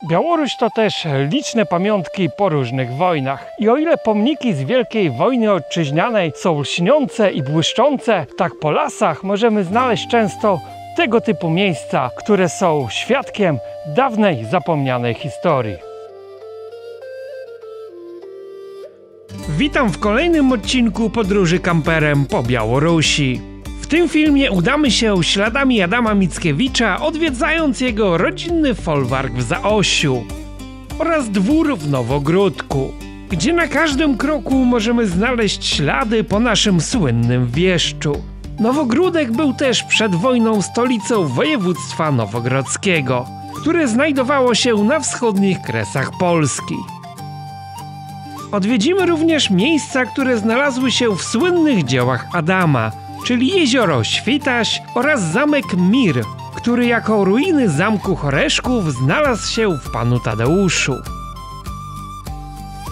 Białoruś to też liczne pamiątki po różnych wojnach. I o ile pomniki z Wielkiej Wojny Otczyźnianej są lśniące i błyszczące, tak po lasach możemy znaleźć często tego typu miejsca, które są świadkiem dawnej, zapomnianej historii. Witam w kolejnym odcinku podróży kamperem po Białorusi. W tym filmie udamy się śladami Adama Mickiewicza, odwiedzając jego rodzinny folwark w Zaosiu oraz dwór w Nowogródku, gdzie na każdym kroku możemy znaleźć ślady po naszym słynnym wieszczu. Nowogródek był też przed wojną stolicą województwa nowogrodzkiego, które znajdowało się na wschodnich kresach Polski. Odwiedzimy również miejsca, które znalazły się w słynnych dziełach Adama, czyli jezioro Świtaś oraz zamek Mir, który jako ruiny zamku Horeszków znalazł się w Panu Tadeuszu.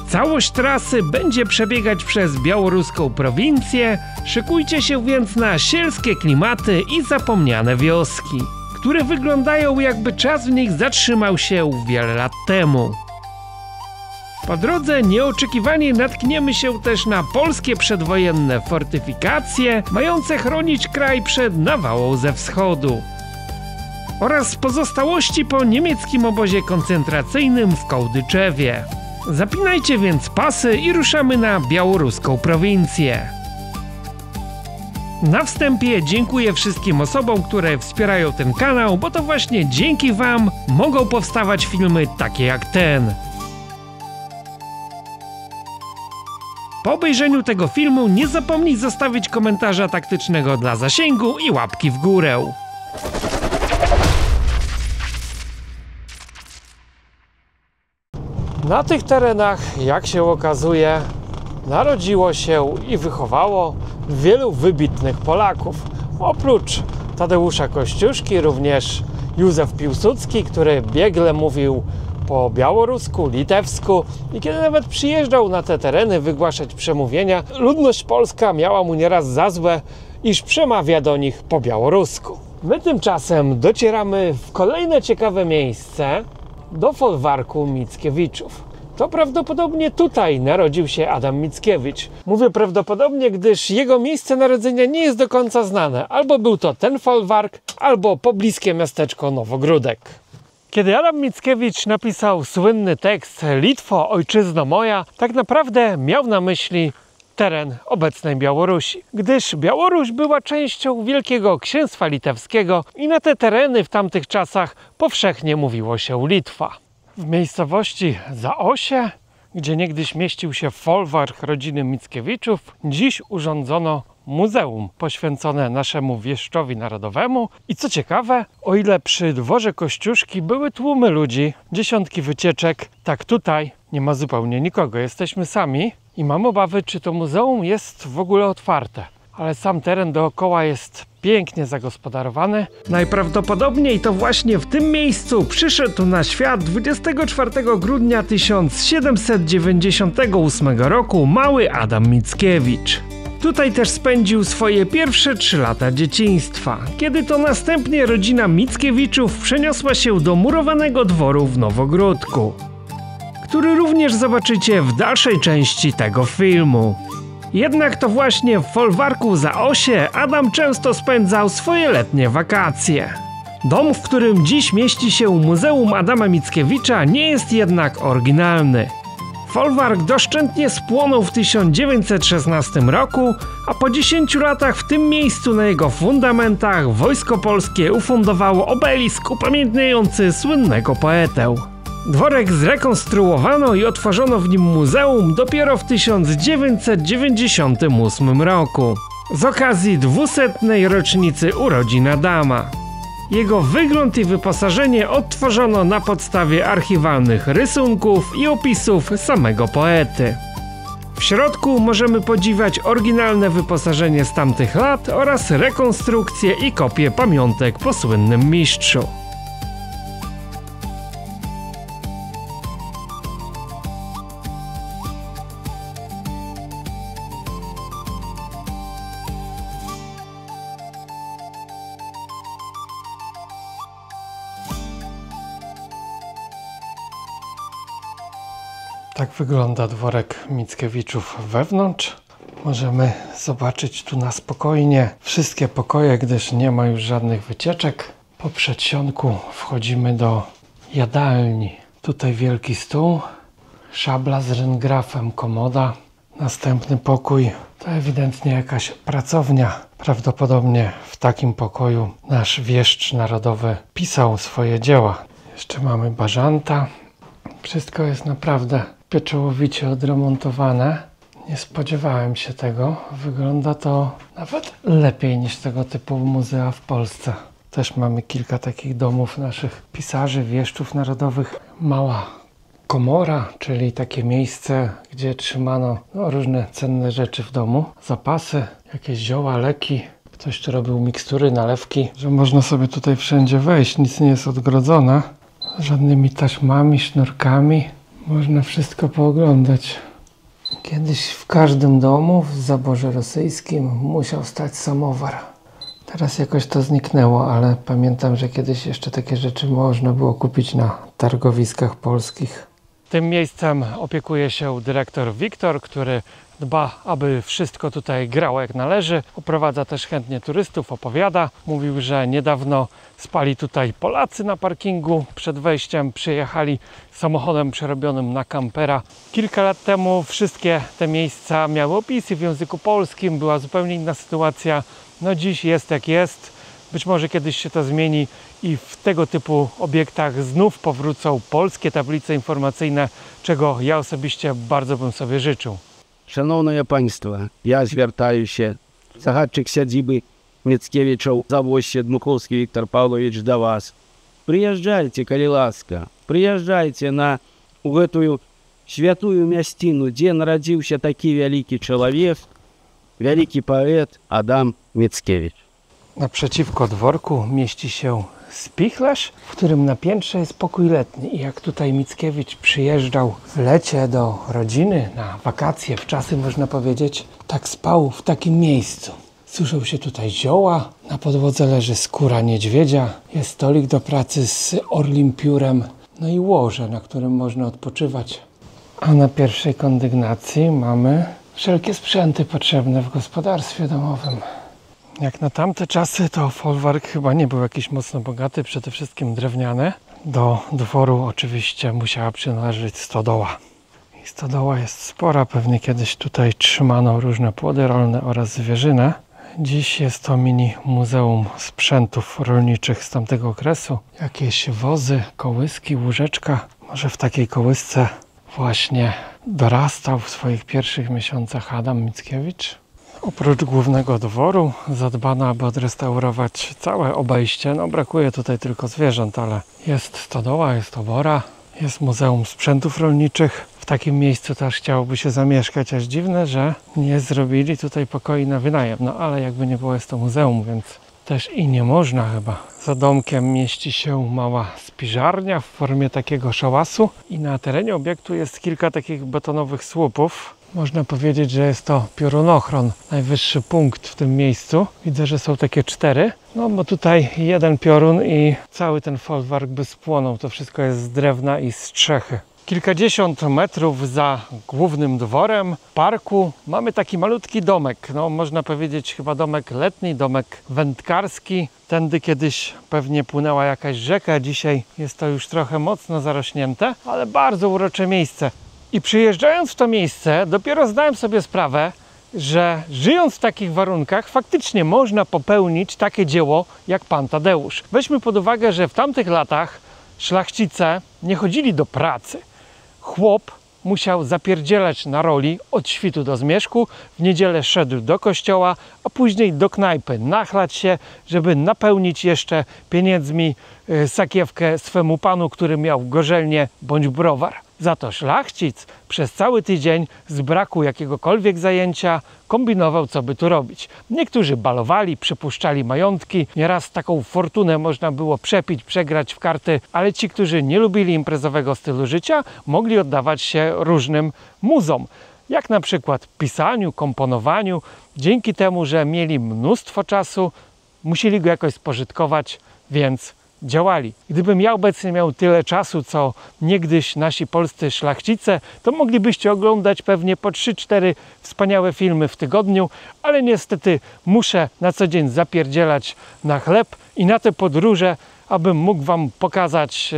Całość trasy będzie przebiegać przez białoruską prowincję, szykujcie się więc na sielskie klimaty i zapomniane wioski, które wyglądają, jakby czas w nich zatrzymał się wiele lat temu. Po drodze nieoczekiwanie natkniemy się też na polskie przedwojenne fortyfikacje, mające chronić kraj przed nawałą ze wschodu, oraz pozostałości po niemieckim obozie koncentracyjnym w Kołdyczewie. Zapinajcie więc pasy i ruszamy na białoruską prowincję. Na wstępie dziękuję wszystkim osobom, które wspierają ten kanał, bo to właśnie dzięki Wam mogą powstawać filmy takie jak ten. Po obejrzeniu tego filmu nie zapomnij zostawić komentarza taktycznego dla zasięgu i łapki w górę. Na tych terenach, jak się okazuje, narodziło się i wychowało wielu wybitnych Polaków. Oprócz Tadeusza Kościuszki również Józef Piłsudski, który biegle mówił po białorusku, litewsku i kiedy nawet przyjeżdżał na te tereny wygłaszać przemówienia, ludność polska miała mu nieraz za złe, iż przemawia do nich po białorusku. My tymczasem docieramy w kolejne ciekawe miejsce, do folwarku Mickiewiczów. To prawdopodobnie tutaj narodził się Adam Mickiewicz. Mówię prawdopodobnie, gdyż jego miejsce narodzenia nie jest do końca znane. Albo był to ten folwark, albo pobliskie miasteczko Nowogródek. Kiedy Adam Mickiewicz napisał słynny tekst Litwo, ojczyzno moja, tak naprawdę miał na myśli teren obecnej Białorusi, gdyż Białoruś była częścią Wielkiego Księstwa Litewskiego i na te tereny w tamtych czasach powszechnie mówiło się Litwa. W miejscowości Zaosie, gdzie niegdyś mieścił się folwark rodziny Mickiewiczów, dziś urządzono muzeum poświęcone naszemu wieszczowi narodowemu i co ciekawe, o ile przy dworze Kościuszki były tłumy ludzi, dziesiątki wycieczek, tak tutaj nie ma zupełnie nikogo. Jesteśmy sami i mam obawy, czy to muzeum jest w ogóle otwarte. Ale sam teren dookoła jest pięknie zagospodarowany. Najprawdopodobniej to właśnie w tym miejscu przyszedł na świat 24 grudnia 1798 roku mały Adam Mickiewicz. Tutaj też spędził swoje pierwsze 3 lata dzieciństwa, kiedy to następnie rodzina Mickiewiczów przeniosła się do murowanego dworu w Nowogródku, który również zobaczycie w dalszej części tego filmu. Jednak to właśnie w folwarku Zaosie Adam często spędzał swoje letnie wakacje. Dom, w którym dziś mieści się Muzeum Adama Mickiewicza, nie jest jednak oryginalny. Folwark doszczętnie spłonął w 1916 roku, a po 10 latach w tym miejscu na jego fundamentach Wojsko Polskie ufundowało obelisk upamiętniający słynnego poetę. Dworek zrekonstruowano i otworzono w nim muzeum dopiero w 1998 roku, z okazji 200. rocznicy urodzin Adama. Jego wygląd i wyposażenie odtworzono na podstawie archiwalnych rysunków i opisów samego poety. W środku możemy podziwiać oryginalne wyposażenie z tamtych lat oraz rekonstrukcje i kopie pamiątek po słynnym mistrzu. Tak wygląda dworek Mickiewiczów wewnątrz. Możemy zobaczyć tu na spokojnie wszystkie pokoje, gdyż nie ma już żadnych wycieczek. Po przedsionku wchodzimy do jadalni. Tutaj wielki stół, szabla z ryngrafem, komoda. Następny pokój to ewidentnie jakaś pracownia. Prawdopodobnie w takim pokoju nasz wieszcz narodowy pisał swoje dzieła. Jeszcze mamy bażanta. Wszystko jest naprawdę pieczołowicie odremontowane. Nie spodziewałem się tego. Wygląda to nawet lepiej niż tego typu muzea w Polsce. Też mamy kilka takich domów naszych pisarzy, wieszczów narodowych. Mała komora, czyli takie miejsce, gdzie trzymano różne cenne rzeczy w domu. Zapasy, jakieś zioła, leki. Ktoś tu robił mikstury, nalewki. Że można sobie tutaj wszędzie wejść, nic nie jest odgrodzone. Żadnymi taśmami, sznurkami. Można wszystko pooglądać. Kiedyś w każdym domu w zaborze rosyjskim musiał stać samowar. Teraz jakoś to zniknęło, ale pamiętam, że kiedyś jeszcze takie rzeczy można było kupić na targowiskach polskich. Tym miejscem opiekuje się dyrektor Wiktor, który dba, aby wszystko tutaj grało jak należy. Oprowadza też chętnie turystów, opowiada. Mówił, że niedawno spali tutaj Polacy na parkingu. Przed wejściem przyjechali samochodem przerobionym na kampera. Kilka lat temu wszystkie te miejsca miały opisy w języku polskim. Była zupełnie inna sytuacja. No dziś jest jak jest. Być może kiedyś się to zmieni i w tego typu obiektach znów powrócą polskie tablice informacyjne, czego ja osobiście bardzo bym sobie życzył. Шановне панство, я звертаюся, загадчик сядзібы Міцкевічаў, завозчик Дмуховский Виктор Павлович до вас. Приезжайте, калі ласка, приезжайте на гэтую святую мясціну, дзе нарадзіўся такі вялікі чалавек, вялікі паэт Адам Міцкевіч. Naprzeciwko dworku mieści się spichlerz, w którym na piętrze jest pokój letni. I jak tutaj Mickiewicz przyjeżdżał w lecie do rodziny, na wakacje, w czasy można powiedzieć, tak spał w takim miejscu. Suszą się tutaj zioła, na podłodze leży skóra niedźwiedzia, jest stolik do pracy z orlim piórem, no i łoże, na którym można odpoczywać. A na pierwszej kondygnacji mamy wszelkie sprzęty potrzebne w gospodarstwie domowym. Jak na tamte czasy, to folwark chyba nie był jakiś mocno bogaty, przede wszystkim drewniany. Do dworu oczywiście musiała przynależeć stodoła. I stodoła jest spora, pewnie kiedyś tutaj trzymano różne płody rolne oraz zwierzynę. Dziś jest to mini muzeum sprzętów rolniczych z tamtego okresu. Jakieś wozy, kołyski, łóżeczka. Może w takiej kołysce właśnie dorastał w swoich pierwszych miesiącach Adam Mickiewicz. Oprócz głównego dworu zadbano, aby odrestaurować całe obejście. No brakuje tutaj tylko zwierząt, ale jest stodoła, jest obora, jest Muzeum Sprzętów Rolniczych. W takim miejscu też chciałoby się zamieszkać, aż dziwne, że nie zrobili tutaj pokoi na wynajem. No ale jakby nie było, jest to muzeum, więc też i nie można chyba. Za domkiem mieści się mała spiżarnia w formie takiego szałasu i na terenie obiektu jest kilka takich betonowych słupów. Można powiedzieć, że jest to piorunochron, najwyższy punkt w tym miejscu. Widzę, że są takie 4. No bo tutaj jeden piorun i cały ten folwark by spłonął. To wszystko jest z drewna i z strzechy. Kilkadziesiąt metrów za głównym dworem parku mamy taki malutki domek. No można powiedzieć chyba domek letni, domek wędkarski. Tędy kiedyś pewnie płynęła jakaś rzeka. Dzisiaj jest to już trochę mocno zarośnięte, ale bardzo urocze miejsce. I przyjeżdżając w to miejsce, dopiero zdałem sobie sprawę, że żyjąc w takich warunkach faktycznie można popełnić takie dzieło jak pan Tadeusz. Weźmy pod uwagę, że w tamtych latach szlachcice nie chodzili do pracy. Chłop musiał zapierdzielać na roli od świtu do zmierzchu, w niedzielę szedł do kościoła, a później do knajpy, nachlać się, żeby napełnić jeszcze pieniędzmi sakiewkę swemu panu, który miał gorzelnię bądź browar. Za to szlachcic przez cały tydzień z braku jakiegokolwiek zajęcia kombinował, co by tu robić. Niektórzy balowali, przypuszczali majątki, nieraz taką fortunę można było przepić, przegrać w karty, ale ci, którzy nie lubili imprezowego stylu życia, mogli oddawać się różnym muzom, jak na przykład pisaniu, komponowaniu. Dzięki temu, że mieli mnóstwo czasu, musieli go jakoś spożytkować, więc działali. Gdybym ja obecnie miał tyle czasu, co niegdyś nasi polscy szlachcice, to moglibyście oglądać pewnie po 3-4 wspaniałe filmy w tygodniu, ale niestety muszę na co dzień zapierdzielać na chleb i na te podróże, abym mógł wam pokazać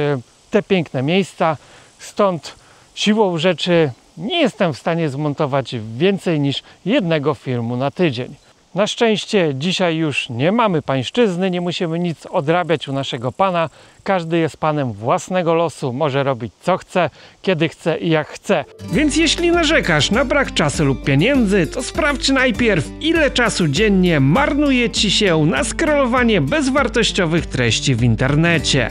te piękne miejsca. Stąd siłą rzeczy nie jestem w stanie zmontować więcej niż jednego filmu na tydzień. Na szczęście dzisiaj już nie mamy pańszczyzny, nie musimy nic odrabiać u naszego Pana. Każdy jest panem własnego losu, może robić co chce, kiedy chce i jak chce. Więc jeśli narzekasz na brak czasu lub pieniędzy, to sprawdź najpierw, ile czasu dziennie marnuje ci się na scrollowanie bezwartościowych treści w internecie.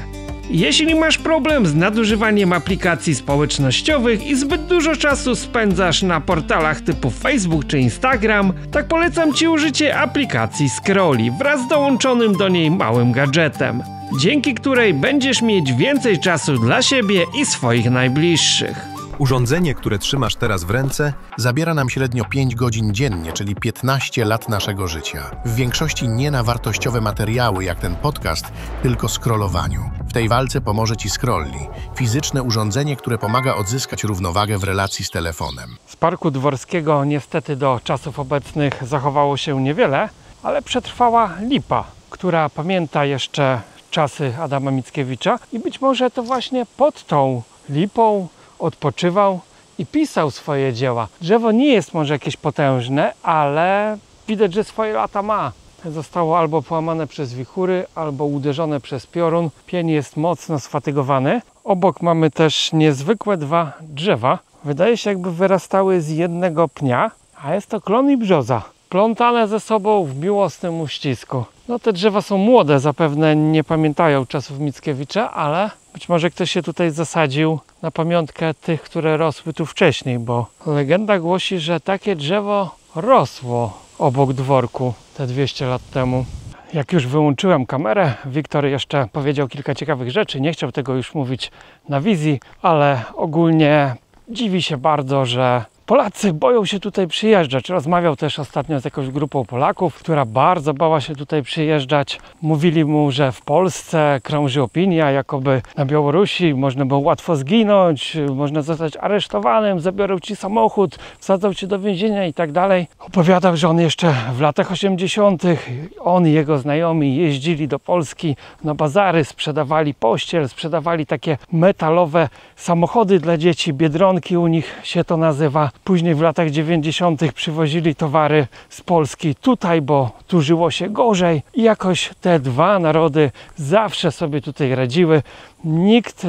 Jeśli masz problem z nadużywaniem aplikacji społecznościowych i zbyt dużo czasu spędzasz na portalach typu Facebook czy Instagram, tak polecam ci użycie aplikacji Scrolli wraz z dołączonym do niej małym gadżetem, dzięki której będziesz mieć więcej czasu dla siebie i swoich najbliższych. Urządzenie, które trzymasz teraz w ręce, zabiera nam średnio 5 godzin dziennie, czyli 15 lat naszego życia. W większości nie na wartościowe materiały, jak ten podcast, tylko scrollowaniu. W tej walce pomoże ci Scrolli, fizyczne urządzenie, które pomaga odzyskać równowagę w relacji z telefonem. Z Parku Dworskiego niestety do czasów obecnych zachowało się niewiele, ale przetrwała lipa, która pamięta jeszcze czasy Adama Mickiewicza i być może to właśnie pod tą lipą odpoczywał i pisał swoje dzieła. Drzewo nie jest może jakieś potężne, ale widać, że swoje lata ma. Zostało albo połamane przez wichury, albo uderzone przez piorun. Pień jest mocno sfatygowany. Obok mamy też niezwykłe dwa drzewa. Wydaje się, jakby wyrastały z jednego pnia, a jest to klon i brzoza, plątane ze sobą w miłosnym uścisku. No te drzewa są młode, zapewne nie pamiętają czasów Mickiewicza, ale być może ktoś się tutaj zasadził na pamiątkę tych, które rosły tu wcześniej, bo legenda głosi, że takie drzewo rosło obok dworku te 200 lat temu. Jak już wyłączyłem kamerę, Wiktor jeszcze powiedział kilka ciekawych rzeczy. Nie chciał tego już mówić na wizji, ale ogólnie dziwi się bardzo, że Polacy boją się tutaj przyjeżdżać. Rozmawiał też ostatnio z jakąś grupą Polaków, która bardzo bała się tutaj przyjeżdżać. Mówili mu, że w Polsce krąży opinia, jakoby na Białorusi można było łatwo zginąć, można zostać aresztowanym, zabiorą ci samochód, wsadzą cię do więzienia i tak dalej. Opowiadał, że on jeszcze w latach 80. on i jego znajomi jeździli do Polski na bazary, sprzedawali pościel, sprzedawali takie metalowe samochody dla dzieci, biedronki u nich się to nazywa. Później w latach 90. przywozili towary z Polski tutaj, bo tu żyło się gorzej i jakoś te dwa narody zawsze sobie tutaj radziły. Nikt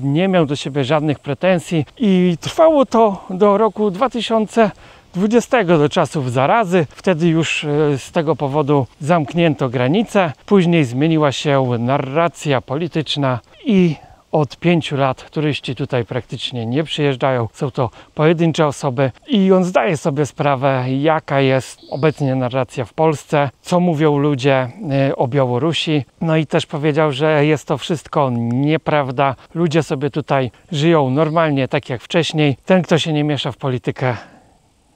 nie miał do siebie żadnych pretensji i trwało to do roku 2020, do czasów zarazy. Wtedy już z tego powodu zamknięto granice. Później zmieniła się narracja polityczna i od 5 lat turyści tutaj praktycznie nie przyjeżdżają. Są to pojedyncze osoby i on zdaje sobie sprawę, jaka jest obecnie narracja w Polsce, co mówią ludzie o Białorusi. No i też powiedział, że jest to wszystko nieprawda. Ludzie sobie tutaj żyją normalnie, tak jak wcześniej. Ten, kto się nie miesza w politykę,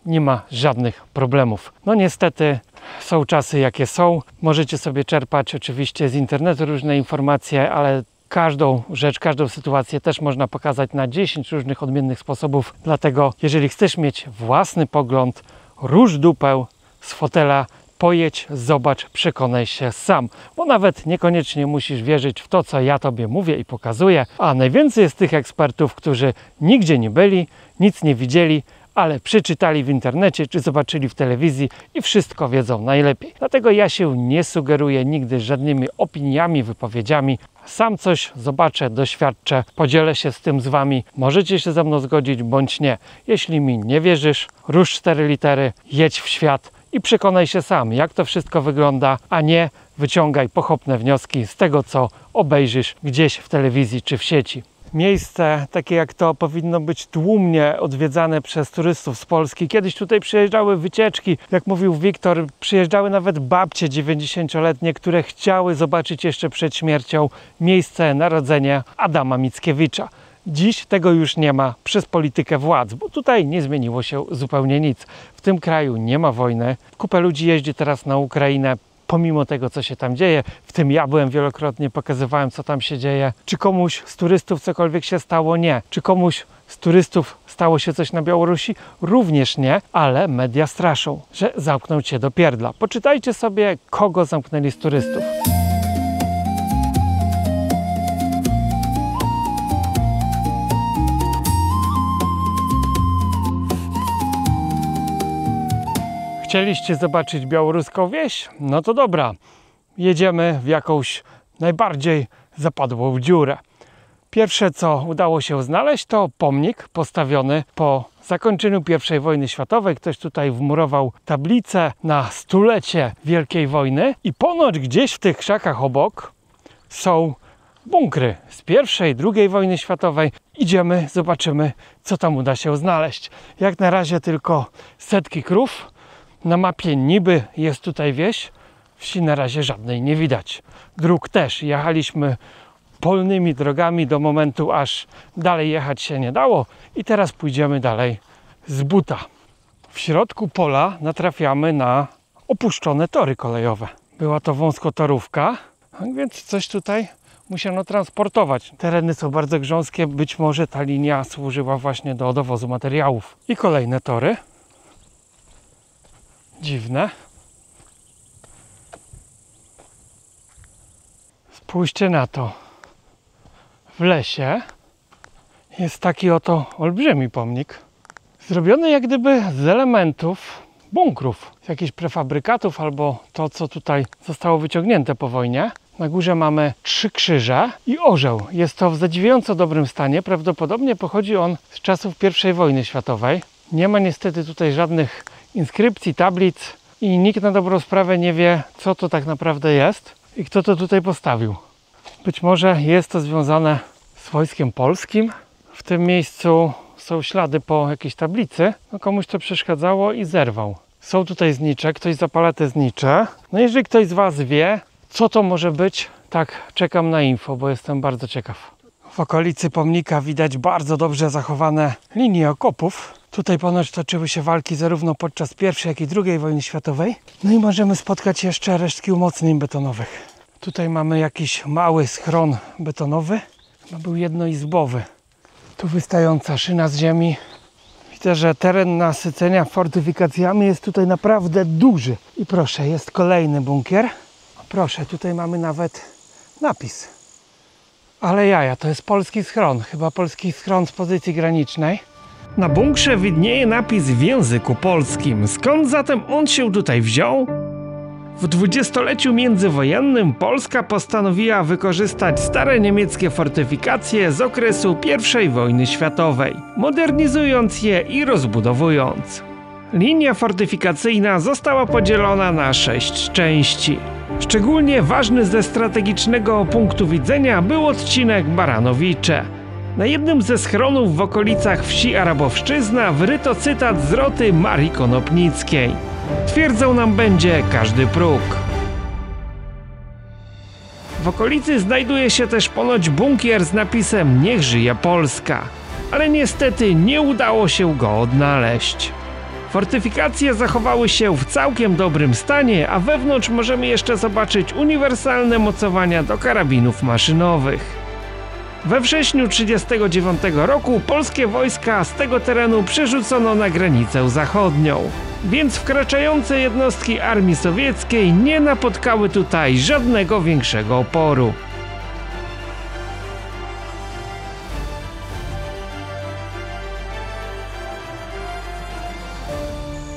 nie ma żadnych problemów. No niestety są czasy, jakie są. Możecie sobie czerpać oczywiście z internetu różne informacje, ale każdą rzecz, każdą sytuację też można pokazać na 10 różnych odmiennych sposobów. Dlatego, jeżeli chcesz mieć własny pogląd, rusz dupę z fotela, pojedź, zobacz, przekonaj się sam. Bo nawet niekoniecznie musisz wierzyć w to, co ja tobie mówię i pokazuję. A najwięcej jest tych ekspertów, którzy nigdzie nie byli, nic nie widzieli, ale przeczytali w internecie czy zobaczyli w telewizji i wszystko wiedzą najlepiej. Dlatego ja się nie sugeruję nigdy żadnymi opiniami, wypowiedziami. Sam coś zobaczę, doświadczę, podzielę się z tym z wami. Możecie się ze mną zgodzić bądź nie. Jeśli mi nie wierzysz, rusz 4 litery, jedź w świat i przekonaj się sam, jak to wszystko wygląda, a nie wyciągaj pochopne wnioski z tego, co obejrzysz gdzieś w telewizji czy w sieci. Miejsce takie jak to powinno być tłumnie odwiedzane przez turystów z Polski. Kiedyś tutaj przyjeżdżały wycieczki, jak mówił Wiktor, przyjeżdżały nawet babcie 90-letnie, które chciały zobaczyć jeszcze przed śmiercią miejsce narodzenia Adama Mickiewicza. Dziś tego już nie ma przez politykę władz, bo tutaj nie zmieniło się zupełnie nic. W tym kraju nie ma wojny. Kupę ludzi jeździ teraz na Ukrainę pomimo tego, co się tam dzieje. W tym ja byłem wielokrotnie, pokazywałem, co tam się dzieje. Czy komuś z turystów cokolwiek się stało? Nie. Czy komuś z turystów stało się coś na Białorusi? Również nie, ale media straszą, że zamkną cię do pierdla. Poczytajcie sobie, kogo zamknęli z turystów. Chcieliście zobaczyć białoruską wieś? No to dobra, jedziemy w jakąś najbardziej zapadłą dziurę. Pierwsze, co udało się znaleźć, to pomnik postawiony po zakończeniu I wojny światowej. Ktoś tutaj wmurował tablicę na stulecie Wielkiej Wojny i ponoć gdzieś w tych krzakach obok są bunkry z I i II wojny światowej. Idziemy, zobaczymy, co tam uda się znaleźć. Jak na razie tylko setki krów. Na mapie niby jest tutaj wieś, wsi na razie żadnej nie widać. Dróg też. Jechaliśmy polnymi drogami do momentu, aż dalej jechać się nie dało i teraz pójdziemy dalej z buta. W środku pola natrafiamy na opuszczone tory kolejowe. Była to wąskotorówka, więc coś tutaj musiano transportować. Tereny są bardzo grząskie, być może ta linia służyła właśnie do dowozu materiałów. I kolejne tory. Dziwne. Spójrzcie na to. W lesie jest taki oto olbrzymi pomnik. Zrobiony jak gdyby z elementów bunkrów. Z jakichś prefabrykatów albo to, co tutaj zostało wyciągnięte po wojnie. Na górze mamy 3 krzyże i orzeł. Jest to w zadziwiająco dobrym stanie. Prawdopodobnie pochodzi on z czasów I wojny światowej. Nie ma niestety tutaj żadnych inskrypcji, tablic i nikt na dobrą sprawę nie wie, co to tak naprawdę jest i kto to tutaj postawił. Być może jest to związane z wojskiem polskim. W tym miejscu są ślady po jakiejś tablicy. No komuś to przeszkadzało i zerwał. Są tutaj znicze, ktoś zapala te znicze. No jeżeli ktoś z Was wie, co to może być, tak czekam na info, bo jestem bardzo ciekaw. W okolicy pomnika widać bardzo dobrze zachowane linie okopów. Tutaj ponoć toczyły się walki zarówno podczas I, jak i II wojny światowej. No i możemy spotkać jeszcze resztki umocnień betonowych. Tutaj mamy jakiś mały schron betonowy. Chyba był jednoizbowy. Tu wystająca szyna z ziemi. Widzę, że teren nasycenia fortyfikacjami jest tutaj naprawdę duży. I proszę, jest kolejny bunkier. Proszę, tutaj mamy nawet napis. Ale jaja, to jest polski schron. Chyba polski schron z pozycji granicznej. Na bunkrze widnieje napis w języku polskim. Skąd zatem on się tutaj wziął? W dwudziestoleciu międzywojennym Polska postanowiła wykorzystać stare niemieckie fortyfikacje z okresu I wojny światowej, modernizując je i rozbudowując. Linia fortyfikacyjna została podzielona na 6 części. Szczególnie ważny ze strategicznego punktu widzenia był odcinek Baranowicze. Na jednym ze schronów w okolicach wsi Arabowszczyzna wyryto cytat z roty Marii Konopnickiej. Twierdzą nam będzie każdy próg. W okolicy znajduje się też ponoć bunkier z napisem Niech żyje Polska, ale niestety nie udało się go odnaleźć. Fortyfikacje zachowały się w całkiem dobrym stanie, a wewnątrz możemy jeszcze zobaczyć uniwersalne mocowania do karabinów maszynowych. We wrześniu 1939 roku polskie wojska z tego terenu przerzucono na granicę zachodnią, więc wkraczające jednostki armii sowieckiej nie napotkały tutaj żadnego większego oporu.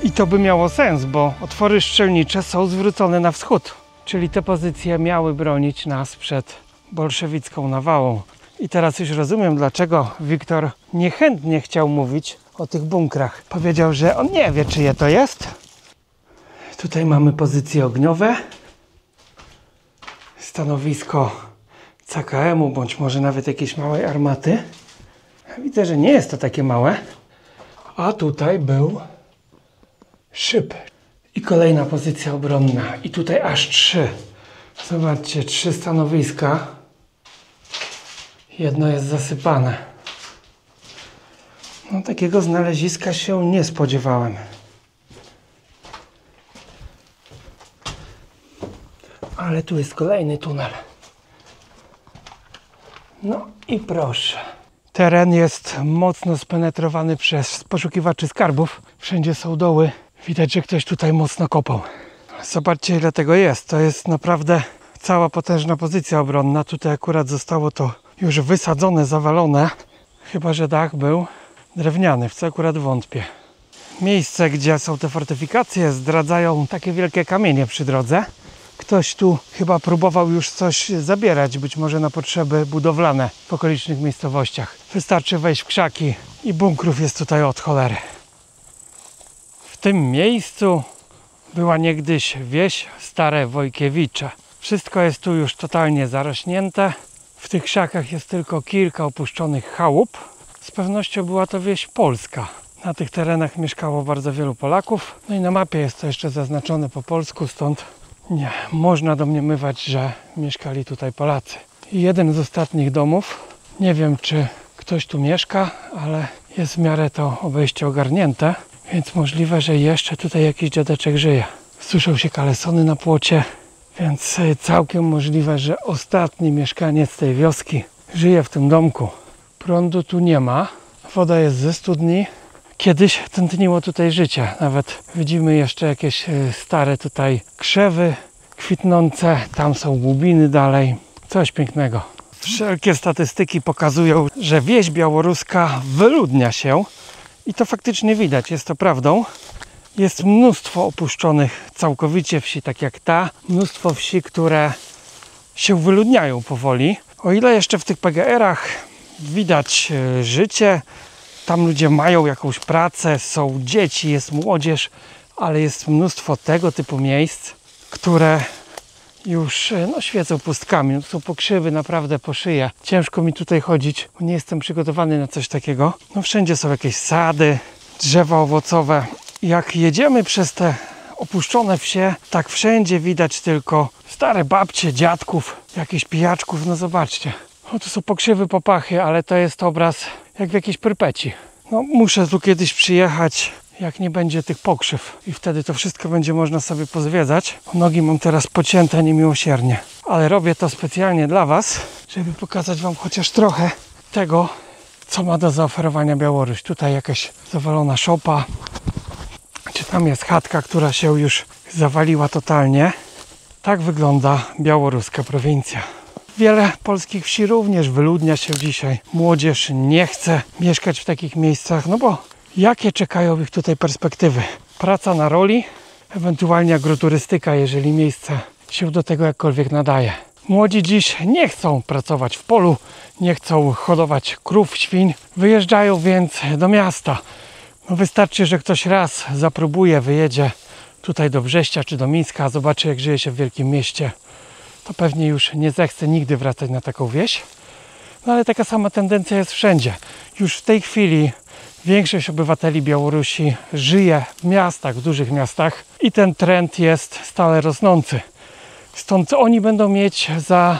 I to by miało sens, bo otwory strzelnicze są zwrócone na wschód, czyli te pozycje miały bronić nas przed bolszewicką nawałą. I teraz już rozumiem, dlaczego Wiktor niechętnie chciał mówić o tych bunkrach. Powiedział, że on nie wie, czyje to jest. Tutaj mamy pozycje ogniowe. Stanowisko CKM-u, bądź może nawet jakiejś małej armaty. Widzę, że nie jest to takie małe. A tutaj był szyb. I kolejna pozycja obronna. I tutaj aż 3. Zobaczcie, 3 stanowiska. Jedno jest zasypane. No, takiego znaleziska się nie spodziewałem. ale tu jest kolejny tunel. No i proszę. Teren jest mocno spenetrowany przez poszukiwaczy skarbów. Wszędzie są doły. Widać, że ktoś tutaj mocno kopał. Zobaczcie, ile tego jest. To jest naprawdę cała potężna pozycja obronna. Tutaj akurat zostało to już wysadzone, zawalone. Chyba że dach był drewniany, w co akurat wątpię. Miejsce, gdzie są te fortyfikacje, zdradzają takie wielkie kamienie przy drodze. Ktoś tu chyba próbował już coś zabierać, być może na potrzeby budowlane w okolicznych miejscowościach. Wystarczy wejść w krzaki i bunkrów jest tutaj od cholery. W tym miejscu była niegdyś wieś Stare Wojkiewicze. Wszystko jest tu już totalnie zarośnięte. W tych krzakach jest tylko kilka opuszczonych chałup. Z pewnością była to wieś polska. Na tych terenach mieszkało bardzo wielu Polaków. No i na mapie jest to jeszcze zaznaczone po polsku, stąd nie można domniemywać, że mieszkali tutaj Polacy. I jeden z ostatnich domów, nie wiem czy ktoś tu mieszka, ale jest w miarę to obejście ogarnięte, więc możliwe, że jeszcze tutaj jakiś dziadeczek żyje. Słyszą się kalesony na płocie, więc całkiem możliwe, że ostatni mieszkaniec tej wioski żyje w tym domku. Prądu tu nie ma, woda jest ze studni. Kiedyś tętniło tutaj życie. Nawet widzimy jeszcze jakieś stare tutaj krzewy kwitnące. Tam są łubiny dalej. Coś pięknego. Wszelkie statystyki pokazują, że wieś białoruska wyludnia się. I to faktycznie widać. Jest to prawdą. Jest mnóstwo opuszczonych całkowicie wsi, tak jak ta. Mnóstwo wsi, które się wyludniają powoli. O ile jeszcze w tych PGR-ach widać życie, tam ludzie mają jakąś pracę, są dzieci, jest młodzież, ale jest mnóstwo tego typu miejsc, które już świecą pustkami. No, to są pokrzywy naprawdę po szyję. Ciężko mi tutaj chodzić, bo nie jestem przygotowany na coś takiego. No, wszędzie są jakieś sady, drzewa owocowe. Jak jedziemy przez te opuszczone wsie, tak wszędzie widać tylko stare babcie, dziadków, jakichś pijaczków. No zobaczcie. O, tu są pokrzywy, popachy, ale to jest obraz jak w jakiejś Prypeci. No, muszę tu kiedyś przyjechać, jak nie będzie tych pokrzyw. I wtedy to wszystko będzie można sobie pozwiedzać. Nogi mam teraz pocięte niemiłosiernie. Ale robię to specjalnie dla Was, żeby pokazać Wam chociaż trochę tego, co ma do zaoferowania Białoruś. Tutaj jakaś zawalona szopa. Czy tam jest chatka, która się już zawaliła totalnie. Tak wygląda białoruska prowincja. Wiele polskich wsi również wyludnia się dzisiaj. Młodzież nie chce mieszkać w takich miejscach, no bo jakie czekają ich tutaj perspektywy? Praca na roli, ewentualnie agroturystyka, jeżeli miejsce się do tego jakkolwiek nadaje. Młodzi dziś nie chcą pracować w polu, nie chcą hodować krów, świń. Wyjeżdżają więc do miasta. No wystarczy, że ktoś raz zapróbuje, wyjedzie tutaj do Brześcia czy do Mińska, zobaczy jak żyje się w wielkim mieście. To pewnie już nie zechce nigdy wracać na taką wieś. No ale taka sama tendencja jest wszędzie. Już w tej chwili większość obywateli Białorusi żyje w miastach, w dużych miastach i ten trend jest stale rosnący. Stąd oni będą mieć za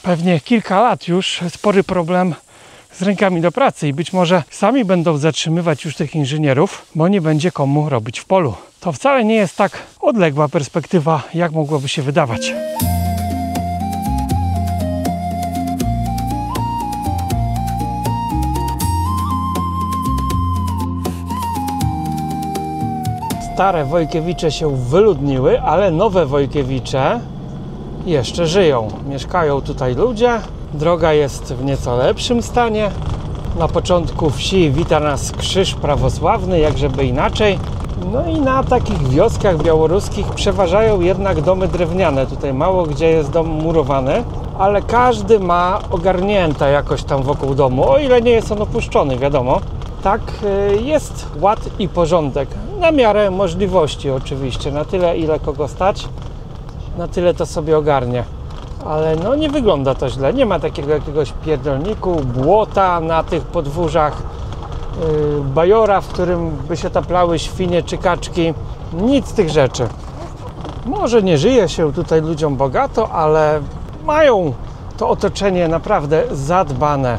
pewnie kilka lat już spory problem z rękami do pracy i być może sami będą zatrzymywać już tych inżynierów, bo nie będzie komu robić w polu. To wcale nie jest tak odległa perspektywa, jak mogłoby się wydawać. Stare Wojkiewicze się wyludniły, ale nowe Wojkiewicze jeszcze żyją. Mieszkają tutaj ludzie, droga jest w nieco lepszym stanie. Na początku wsi wita nas krzyż prawosławny, jakżeby inaczej. No i na takich wioskach białoruskich przeważają jednak domy drewniane. Tutaj mało gdzie jest dom murowany, ale każdy ma ogarnięte jakoś tam wokół domu, o ile nie jest on opuszczony, wiadomo. Tak, jest ład i porządek, na miarę możliwości oczywiście, na tyle ile kogo stać, na tyle to sobie ogarnie. Ale no nie wygląda to źle, nie ma takiego jakiegoś pierdolniku, błota na tych podwórzach, bajora, w którym by się taplały świnie czy kaczki, nic z tych rzeczy. Może nie żyje się tutaj ludziom bogato, ale mają to otoczenie naprawdę zadbane.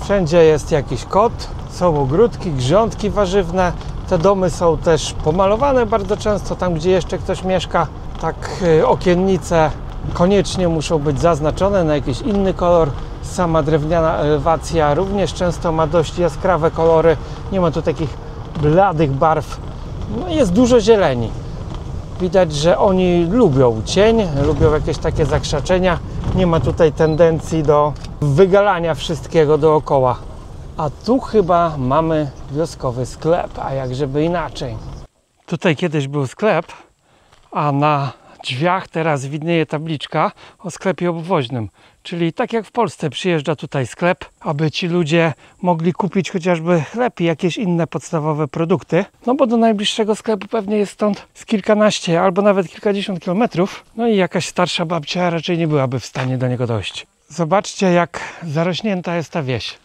Wszędzie jest jakiś kot, są ogródki, grządki warzywne. Te domy są też pomalowane bardzo często, tam gdzie jeszcze ktoś mieszka. Tak, okiennice koniecznie muszą być zaznaczone na jakiś inny kolor. Sama drewniana elewacja również często ma dość jaskrawe kolory. Nie ma tu takich bladych barw. No, jest dużo zieleni. Widać, że oni lubią cień, lubią jakieś takie zakrzaczenia. Nie ma tutaj tendencji do wygalania wszystkiego dookoła. A tu chyba mamy wioskowy sklep, a jak żeby inaczej. Tutaj kiedyś był sklep, a na drzwiach teraz widnieje tabliczka o sklepie obwoźnym. Czyli tak jak w Polsce przyjeżdża tutaj sklep, aby ci ludzie mogli kupić chociażby chleb i jakieś inne podstawowe produkty. No bo do najbliższego sklepu pewnie jest stąd z kilkanaście albo nawet kilkadziesiąt kilometrów. No i jakaś starsza babcia raczej nie byłaby w stanie do niego dojść. Zobaczcie, jak zarośnięta jest ta wieś.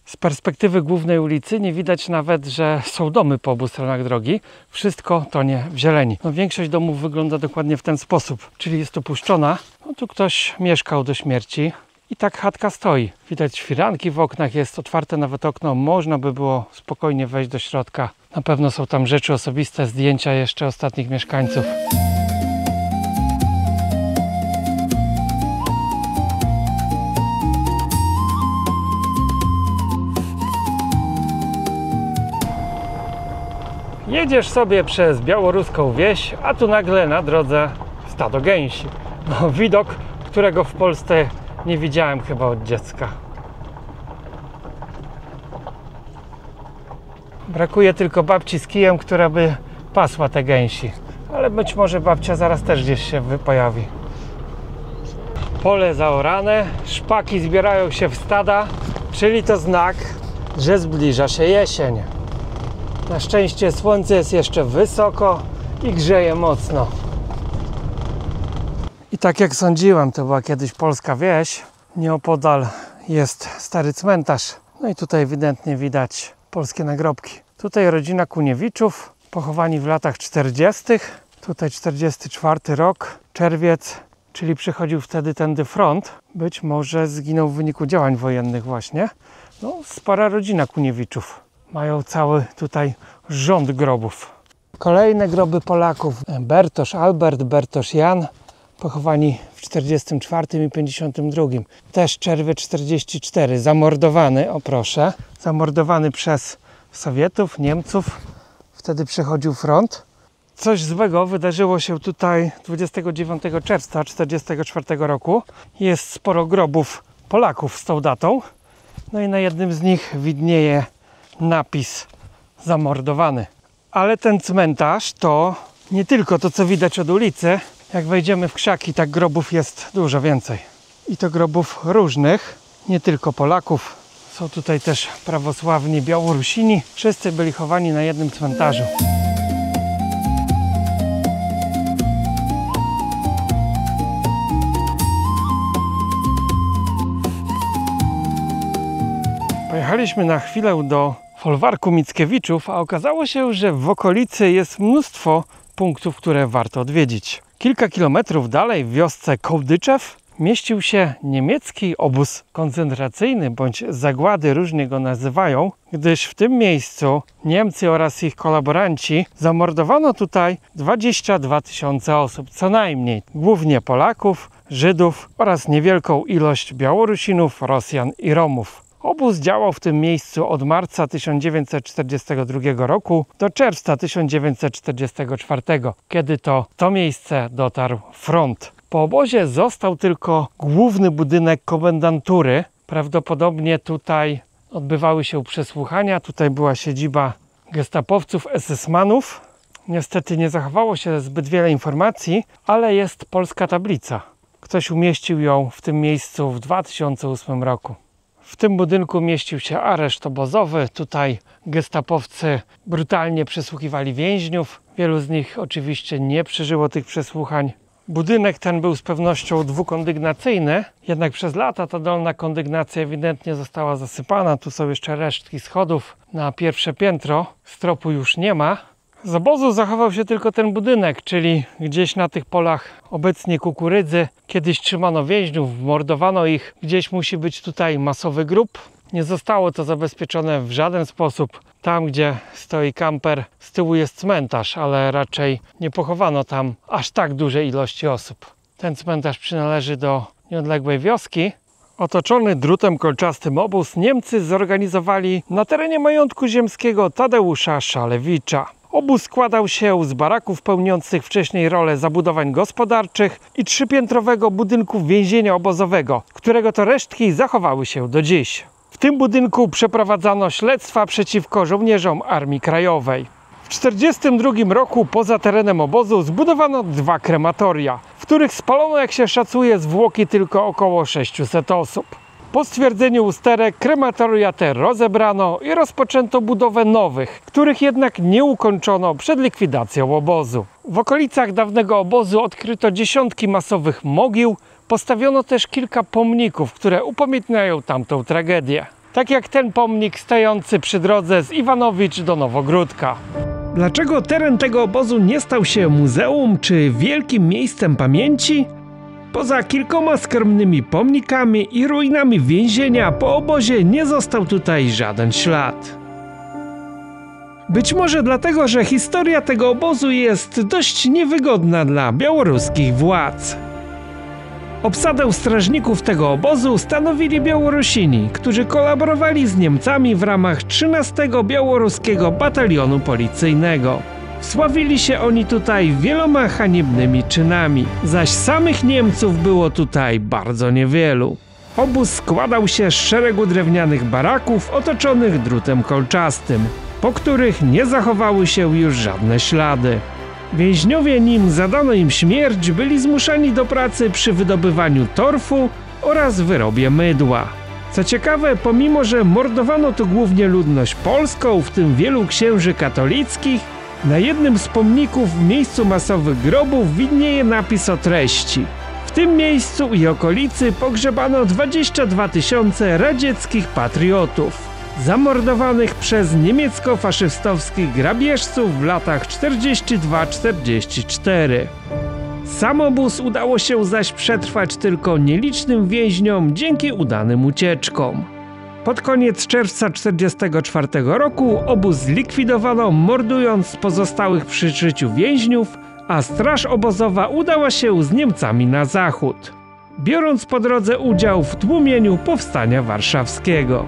Z perspektywy głównej ulicy nie widać nawet, że są domy po obu stronach drogi. Wszystko tonie w zieleni. No, większość domów wygląda dokładnie w ten sposób, czyli jest opuszczona. No, tu ktoś mieszkał do śmierci i tak chatka stoi. Widać firanki w oknach, jest otwarte nawet okno. Można by było spokojnie wejść do środka. Na pewno są tam rzeczy osobiste, zdjęcia jeszcze ostatnich mieszkańców. Jedziesz sobie przez białoruską wieś, a tu nagle na drodze stado gęsi. No, widok, którego w Polsce nie widziałem chyba od dziecka. Brakuje tylko babci z kijem, która by pasła te gęsi. Ale być może babcia zaraz też gdzieś się pojawi. Pole zaorane, szpaki zbierają się w stada, czyli to znak, że zbliża się jesień. Na szczęście słońce jest jeszcze wysoko i grzeje mocno. I tak jak sądziłem, to była kiedyś polska wieś. Nieopodal jest stary cmentarz. No i tutaj ewidentnie widać polskie nagrobki. Tutaj rodzina Kuniewiczów, pochowani w latach 40. Tutaj 44 rok, czerwiec, czyli przychodził wtedy tędy front. Być może zginął w wyniku działań wojennych właśnie. No, spora rodzina Kuniewiczów. Mają cały tutaj rząd grobów. Kolejne groby Polaków. Bertosz Albert, Bertosz Jan, pochowani w 44 i 52. Też czerwiec 44. Zamordowany, o proszę, zamordowany przez Sowietów, Niemców. Wtedy przychodził front. Coś złego wydarzyło się tutaj 29 czerwca 44 roku. Jest sporo grobów Polaków z tą datą. No i na jednym z nich widnieje napis zamordowany. Ale ten cmentarz to nie tylko to, co widać od ulicy. Jak wejdziemy w krzaki, tak grobów jest dużo więcej. I to grobów różnych, nie tylko Polaków. Są tutaj też prawosławni Białorusini. Wszyscy byli chowani na jednym cmentarzu. Pojechaliśmy na chwilę do folwarku Mickiewiczów, a okazało się, że w okolicy jest mnóstwo punktów, które warto odwiedzić. Kilka kilometrów dalej, w wiosce Kołdyczew, mieścił się niemiecki obóz koncentracyjny, bądź zagłady, różnie go nazywają, gdyż w tym miejscu Niemcy oraz ich kolaboranci zamordowano tutaj 22 000 osób, co najmniej, głównie Polaków, Żydów oraz niewielką ilość Białorusinów, Rosjan i Romów. Obóz działał w tym miejscu od marca 1942 roku do czerwca 1944, kiedy to w to miejsce dotarł front. Po obozie został tylko główny budynek komendantury. Prawdopodobnie tutaj odbywały się przesłuchania. Tutaj była siedziba gestapowców, SS-manów. Niestety nie zachowało się zbyt wiele informacji, ale jest polska tablica. Ktoś umieścił ją w tym miejscu w 2008 roku. W tym budynku mieścił się areszt obozowy. Tutaj gestapowcy brutalnie przesłuchiwali więźniów. Wielu z nich oczywiście nie przeżyło tych przesłuchań. Budynek ten był z pewnością dwukondygnacyjny, jednak przez lata ta dolna kondygnacja ewidentnie została zasypana. Tu są jeszcze resztki schodów na pierwsze piętro. Stropu już nie ma. Z obozu zachował się tylko ten budynek, czyli gdzieś na tych polach obecnie kukurydzy. Kiedyś trzymano więźniów, mordowano ich. Gdzieś musi być tutaj masowy grób. Nie zostało to zabezpieczone w żaden sposób. Tam, gdzie stoi kamper, z tyłu jest cmentarz, ale raczej nie pochowano tam aż tak dużej ilości osób. Ten cmentarz przynależy do nieodległej wioski. Otoczony drutem kolczastym obóz Niemcy zorganizowali na terenie majątku ziemskiego Tadeusza Szalewicza. Obóz składał się z baraków pełniących wcześniej rolę zabudowań gospodarczych i trzypiętrowego budynku więzienia obozowego, którego to resztki zachowały się do dziś. W tym budynku przeprowadzano śledztwa przeciwko żołnierzom Armii Krajowej. W 1942 roku poza terenem obozu zbudowano 2 krematoria, w których spalono, jak się szacuje, zwłoki tylko około 600 osób. Po stwierdzeniu usterek krematoria te rozebrano i rozpoczęto budowę nowych, których jednak nie ukończono przed likwidacją obozu. W okolicach dawnego obozu odkryto dziesiątki masowych mogił, postawiono też kilka pomników, które upamiętniają tamtą tragedię. Tak jak ten pomnik stojący przy drodze z Iwanowicz do Nowogródka. Dlaczego teren tego obozu nie stał się muzeum czy wielkim miejscem pamięci? Poza kilkoma skromnymi pomnikami i ruinami więzienia, po obozie nie został tutaj żaden ślad. Być może dlatego, że historia tego obozu jest dość niewygodna dla białoruskich władz. Obsadę strażników tego obozu stanowili Białorusini, którzy kolaborowali z Niemcami w ramach 13 Białoruskiego Batalionu Policyjnego. Sławili się oni tutaj wieloma haniebnymi czynami, zaś samych Niemców było tutaj bardzo niewielu. Obóz składał się z szeregu drewnianych baraków otoczonych drutem kolczastym, po których nie zachowały się już żadne ślady. Więźniowie, nim zadano im śmierć, byli zmuszani do pracy przy wydobywaniu torfu oraz wyrobie mydła. Co ciekawe, pomimo że mordowano tu głównie ludność polską, w tym wielu księży katolickich, na jednym z pomników w miejscu masowych grobów widnieje napis o treści: w tym miejscu i okolicy pogrzebano 22 000 radzieckich patriotów, zamordowanych przez niemiecko-faszystowskich grabieżców w latach 42-44. Sam obóz udało się zaś przetrwać tylko nielicznym więźniom dzięki udanym ucieczkom. Pod koniec czerwca 1944 roku obóz zlikwidowano, mordując pozostałych przy życiu więźniów, a straż obozowa udała się z Niemcami na zachód, biorąc po drodze udział w tłumieniu powstania warszawskiego.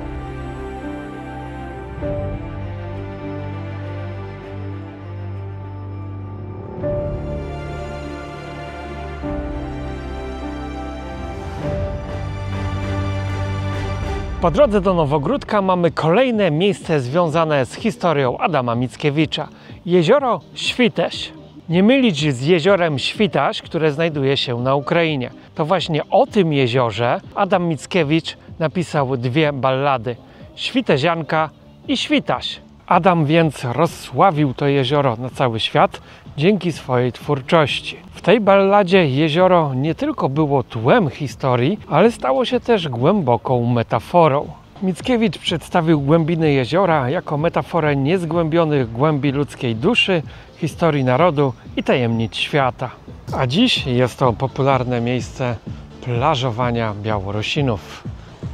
Po drodze do Nowogródka mamy kolejne miejsce związane z historią Adama Mickiewicza. Jezioro Świteś. Nie mylić z jeziorem Świtaś, które znajduje się na Ukrainie. To właśnie o tym jeziorze Adam Mickiewicz napisał 2 ballady: Świtezianka i Świtaś. Adam więc rozsławił to jezioro na cały świat dzięki swojej twórczości. W tej balladzie jezioro nie tylko było tłem historii, ale stało się też głęboką metaforą. Mickiewicz przedstawił głębiny jeziora jako metaforę niezgłębionych głębi ludzkiej duszy, historii narodu i tajemnic świata. A dziś jest to popularne miejsce plażowania Białorusinów.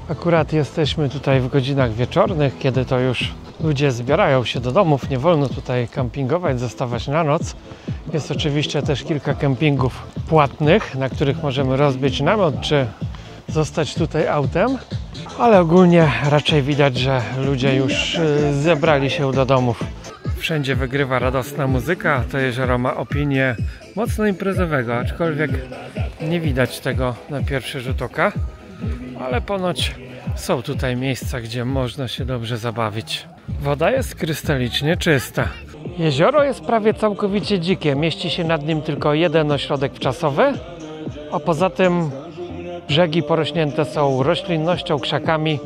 Akurat jesteśmy tutaj w godzinach wieczornych, kiedy to już ludzie zbierają się do domów. Nie wolno tutaj kampingować, zostawać na noc. Jest oczywiście też kilka kempingów płatnych, na których możemy rozbić namiot czy zostać tutaj autem. Ale ogólnie raczej widać, że ludzie już zebrali się do domów. Wszędzie wygrywa radosna muzyka. To jezioro ma opinię mocno imprezowego, aczkolwiek nie widać tego na pierwszy rzut oka. Ale ponoć są tutaj miejsca, gdzie można się dobrze zabawić. Woda jest krystalicznie czysta. Jezioro jest prawie całkowicie dzikie. Mieści się nad nim tylko jeden ośrodek wczasowy, a poza tym brzegi porośnięte są roślinnością, krzakami.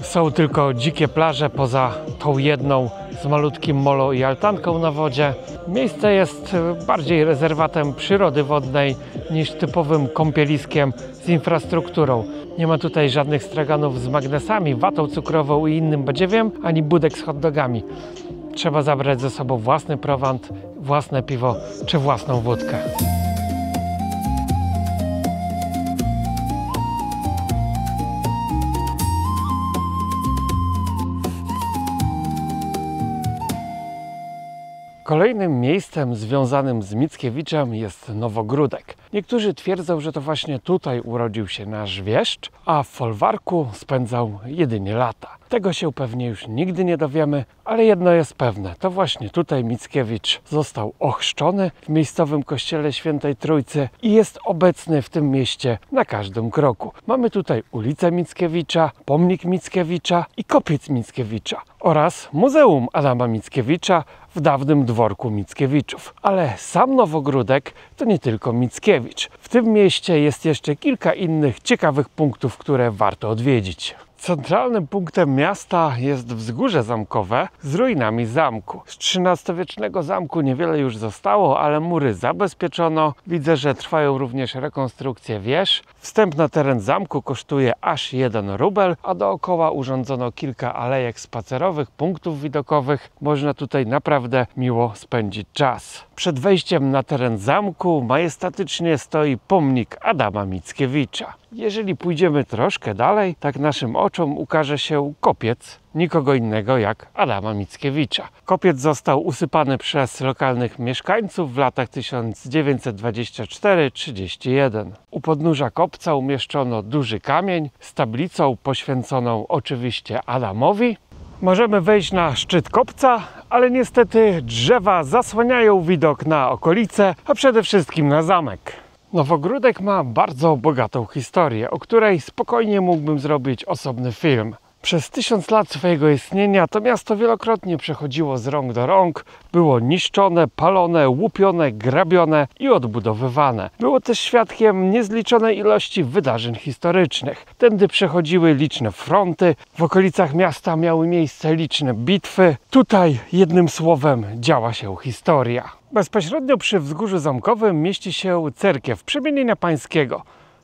Są tylko dzikie plaże poza tą jedną z malutkim molo i altanką na wodzie. Miejsce jest bardziej rezerwatem przyrody wodnej niż typowym kąpieliskiem z infrastrukturą. Nie ma tutaj żadnych straganów z magnesami, watą cukrową i innym badziewiem, ani budek z hot dogami. Trzeba zabrać ze sobą własny prowant, własne piwo czy własną wódkę. Kolejnym miejscem związanym z Mickiewiczem jest Nowogródek. Niektórzy twierdzą, że to właśnie tutaj urodził się nasz wieszcz, a w folwarku spędzał jedynie lata. Tego się pewnie już nigdy nie dowiemy, ale jedno jest pewne, to właśnie tutaj Mickiewicz został ochrzczony w miejscowym kościele Świętej Trójcy i jest obecny w tym mieście na każdym kroku. Mamy tutaj ulicę Mickiewicza, pomnik Mickiewicza i kopiec Mickiewicza oraz Muzeum Adama Mickiewicza w dawnym dworku Mickiewiczów. Ale sam Nowogródek to nie tylko Mickiewicz. W tym mieście jest jeszcze kilka innych ciekawych punktów, które warto odwiedzić. Centralnym punktem miasta jest wzgórze zamkowe z ruinami zamku. Z XIII-wiecznego zamku niewiele już zostało, ale mury zabezpieczono. Widzę, że trwają również rekonstrukcje wież. Wstęp na teren zamku kosztuje aż 1 rubel, a dookoła urządzono kilka alejek spacerowych, punktów widokowych. Można tutaj naprawdę miło spędzić czas. Przed wejściem na teren zamku majestatycznie stoi pomnik Adama Mickiewicza. Jeżeli pójdziemy troszkę dalej, tak naszym oczom ukaże się kopiec nikogo innego jak Adama Mickiewicza. Kopiec został usypany przez lokalnych mieszkańców w latach 1924-31. U podnóża kopca umieszczono duży kamień z tablicą poświęconą oczywiście Adamowi. Możemy wejść na szczyt kopca, ale niestety drzewa zasłaniają widok na okolice, a przede wszystkim na zamek. Nowogródek ma bardzo bogatą historię, o której spokojnie mógłbym zrobić osobny film. Przez 1000 lat swojego istnienia to miasto wielokrotnie przechodziło z rąk do rąk, było niszczone, palone, łupione, grabione i odbudowywane. Było też świadkiem niezliczonej ilości wydarzeń historycznych. Tędy przechodziły liczne fronty, w okolicach miasta miały miejsce liczne bitwy. Tutaj jednym słowem działa się historia. Bezpośrednio przy wzgórzu zamkowym mieści się cerkiew Przemienienia Pańskiego,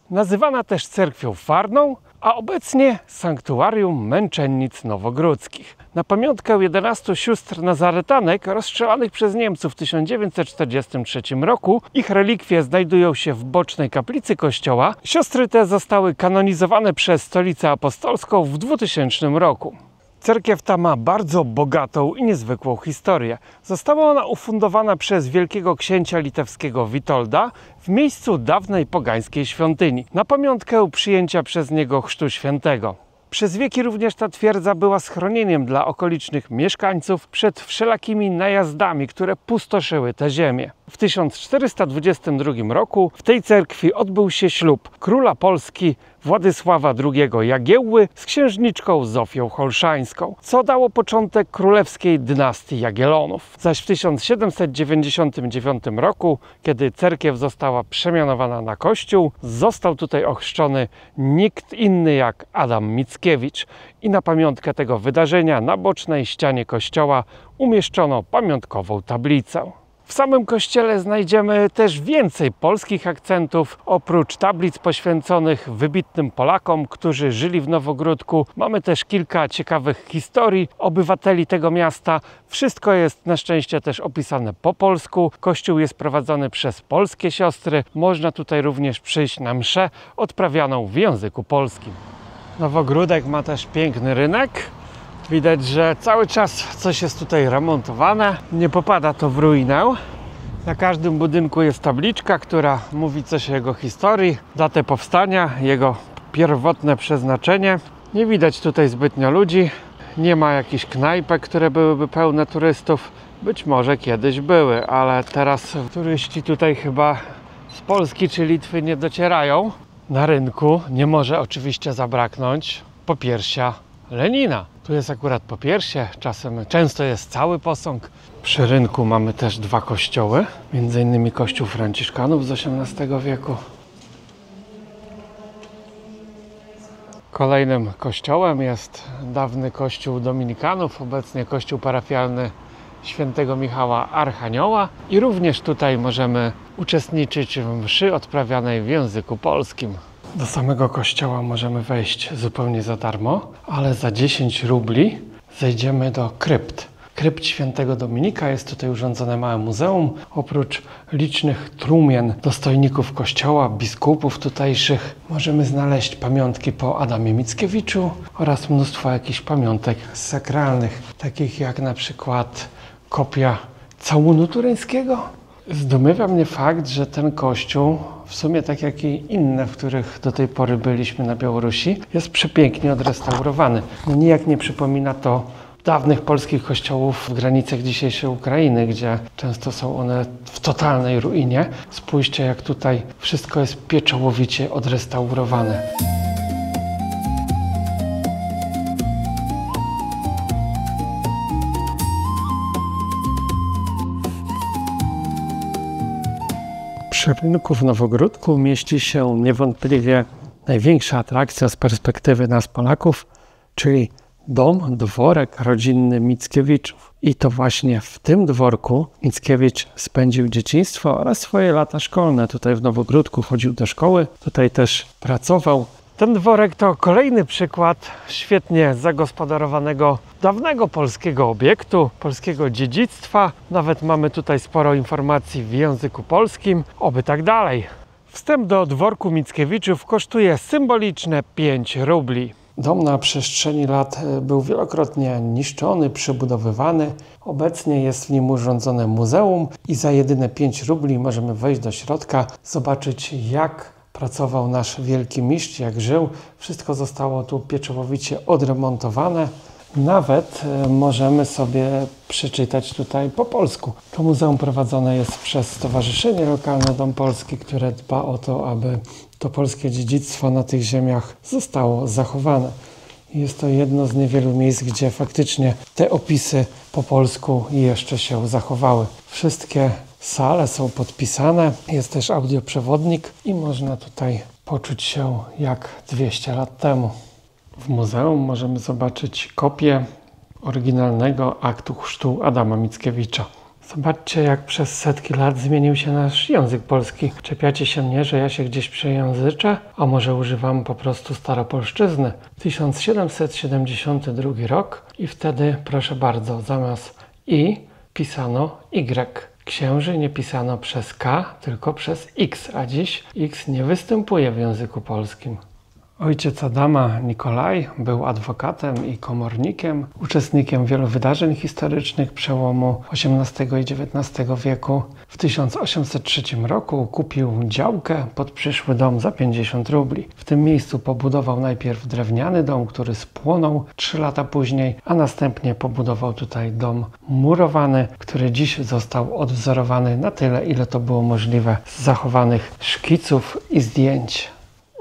nazywana też cerkwią farną, a obecnie sanktuarium męczennic nowogródzkich. Na pamiątkę 11 sióstr nazaretanek rozstrzelanych przez Niemców w 1943 roku ich relikwie znajdują się w bocznej kaplicy kościoła. Siostry te zostały kanonizowane przez Stolicę Apostolską w 2000 roku. Cerkiew ta ma bardzo bogatą i niezwykłą historię. Została ona ufundowana przez wielkiego księcia litewskiego Witolda w miejscu dawnej pogańskiej świątyni, na pamiątkę przyjęcia przez niego chrztu świętego. Przez wieki również ta twierdza była schronieniem dla okolicznych mieszkańców przed wszelakimi najazdami, które pustoszyły tę ziemię. W 1422 roku w tej cerkwi odbył się ślub króla Polski Władysława II Jagiełły z księżniczką Zofią Holszańską, co dało początek królewskiej dynastii Jagiellonów. Zaś w 1799 roku, kiedy cerkiew została przemianowana na kościół, został tutaj ochrzczony nikt inny jak Adam Mickiewicz i na pamiątkę tego wydarzenia na bocznej ścianie kościoła umieszczono pamiątkową tablicę. W samym kościele znajdziemy też więcej polskich akcentów. Oprócz tablic poświęconych wybitnym Polakom, którzy żyli w Nowogródku, mamy też kilka ciekawych historii obywateli tego miasta. Wszystko jest na szczęście też opisane po polsku. Kościół jest prowadzony przez polskie siostry. Można tutaj również przyjść na mszę odprawianą w języku polskim. Nowogródek ma też piękny rynek. Widać, że cały czas coś jest tutaj remontowane, nie popada to w ruinę. Na każdym budynku jest tabliczka, która mówi coś o jego historii, datę powstania, jego pierwotne przeznaczenie. Nie widać tutaj zbytnio ludzi, nie ma jakichś knajpek, które byłyby pełne turystów. Być może kiedyś były, ale teraz turyści tutaj chyba z Polski czy Litwy nie docierają. Na rynku nie może oczywiście zabraknąć popiersia Lenina. Tu jest akurat popiersie, często jest cały posąg. Przy rynku mamy też dwa kościoły, między innymi kościół Franciszkanów z XVIII wieku. Kolejnym kościołem jest dawny kościół dominikanów, obecnie kościół parafialny świętego Michała Archanioła i również tutaj możemy uczestniczyć w mszy odprawianej w języku polskim. Do samego kościoła możemy wejść zupełnie za darmo, ale za 10 rubli zejdziemy do krypt. Krypt świętego Dominika, jest tutaj urządzone małe muzeum. Oprócz licznych trumien dostojników kościoła, biskupów tutejszych, możemy znaleźć pamiątki po Adamie Mickiewiczu oraz mnóstwo jakichś pamiątek sakralnych, takich jak na przykład kopia całunu turyńskiego. Zdumiewa mnie fakt, że ten kościół, w sumie tak jak i inne, w których do tej pory byliśmy na Białorusi, jest przepięknie odrestaurowany. No nijak nie przypomina to dawnych polskich kościołów w granicach dzisiejszej Ukrainy, gdzie często są one w totalnej ruinie. Spójrzcie, jak tutaj wszystko jest pieczołowicie odrestaurowane. Przy rynku w Nowogródku mieści się niewątpliwie największa atrakcja z perspektywy nas Polaków, czyli dworek rodzinny Mickiewiczów. I to właśnie w tym dworku Mickiewicz spędził dzieciństwo oraz swoje lata szkolne. Tutaj w Nowogródku chodził do szkoły, tutaj też pracował. Ten dworek to kolejny przykład świetnie zagospodarowanego, dawnego polskiego obiektu, polskiego dziedzictwa. Nawet mamy tutaj sporo informacji w języku polskim, oby tak dalej. Wstęp do dworku Mickiewiczów kosztuje symboliczne 5 rubli. Dom na przestrzeni lat był wielokrotnie niszczony, przebudowywany. Obecnie jest w nim urządzone muzeum i za jedyne 5 rubli możemy wejść do środka, zobaczyć, jak pracował nasz wielki mistrz, jak żył. Wszystko zostało tu pieczołowicie odremontowane. Nawet możemy sobie przeczytać tutaj po polsku. To muzeum prowadzone jest przez Stowarzyszenie Lokalne Dom Polski, które dba o to, aby to polskie dziedzictwo na tych ziemiach zostało zachowane. Jest to jedno z niewielu miejsc, gdzie faktycznie te opisy po polsku jeszcze się zachowały. Wszystkie sale są podpisane, jest też audioprzewodnik i można tutaj poczuć się jak 200 lat temu. W muzeum możemy zobaczyć kopię oryginalnego aktu chrztu Adama Mickiewicza. Zobaczcie, jak przez setki lat zmienił się nasz język polski. Czepiacie się mnie, że ja się gdzieś przejęzyczę? A może używam po prostu staropolszczyzny? 1772 rok i wtedy, proszę bardzo, zamiast i pisano y. Księży nie pisano przez k, tylko przez x, a dziś x nie występuje w języku polskim. Ojciec Adama, Nikolaj, był adwokatem i komornikiem, uczestnikiem wielu wydarzeń historycznych przełomu XVIII i XIX wieku. W 1803 roku kupił działkę pod przyszły dom za 50 rubli. W tym miejscu pobudował najpierw drewniany dom, który spłonął 3 lata później, a następnie pobudował tutaj dom murowany, który dziś został odwzorowany na tyle, ile to było możliwe z zachowanych szkiców i zdjęć.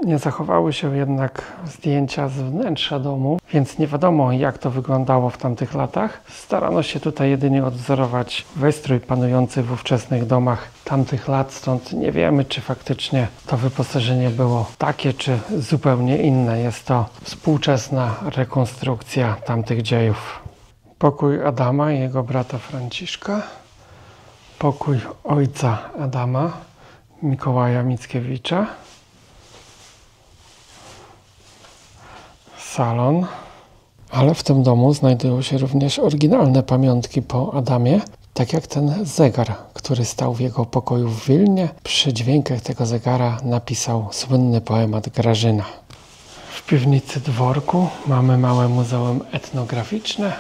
Nie zachowały się jednak zdjęcia z wnętrza domu, więc nie wiadomo, jak to wyglądało w tamtych latach. Starano się tutaj jedynie odwzorować wystrój panujący w ówczesnych domach tamtych lat, stąd nie wiemy, czy faktycznie to wyposażenie było takie, czy zupełnie inne. Jest to współczesna rekonstrukcja tamtych dziejów. Pokój Adama i jego brata Franciszka. Pokój ojca Adama, Mikołaja Mickiewicza. Salon, ale w tym domu znajdują się również oryginalne pamiątki po Adamie, tak jak ten zegar, który stał w jego pokoju w Wilnie. Przy dźwiękach tego zegara napisał słynny poemat Grażyna. W piwnicy dworku mamy małe muzeum etnograficzne.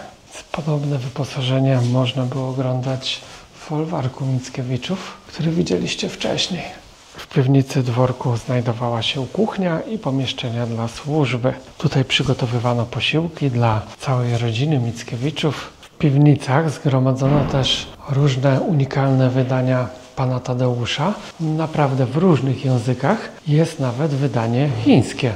Podobne wyposażenie można było oglądać w folwarku Mickiewiczów, który widzieliście wcześniej. W piwnicy dworku znajdowała się kuchnia i pomieszczenia dla służby. Tutaj przygotowywano posiłki dla całej rodziny Mickiewiczów. W piwnicach zgromadzono też różne unikalne wydania pana Tadeusza. Naprawdę w różnych językach. Jest nawet wydanie chińskie.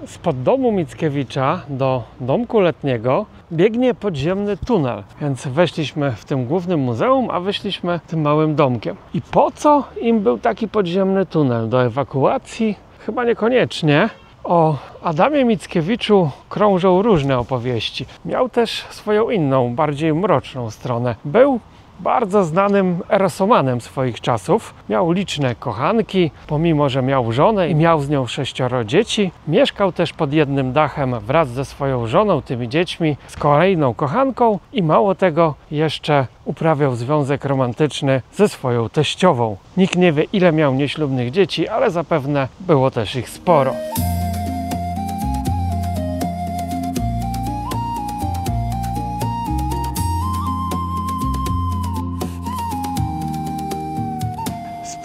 Spod domu Mickiewicza do domku letniego biegnie podziemny tunel, więc weszliśmy w tym głównym muzeum, a wyszliśmy tym małym domkiem. I po co im był taki podziemny tunel? Do ewakuacji? Chyba niekoniecznie. O Adamie Mickiewiczu krążą różne opowieści. Miał też swoją inną, bardziej mroczną stronę. Był bardzo znanym erosomanem swoich czasów. Miał liczne kochanki, pomimo że miał żonę i miał z nią 6 dzieci. Mieszkał też pod jednym dachem wraz ze swoją żoną, tymi dziećmi, z kolejną kochanką i mało tego, jeszcze uprawiał związek romantyczny ze swoją teściową. Nikt nie wie, ile miał nieślubnych dzieci, ale zapewne było też ich sporo.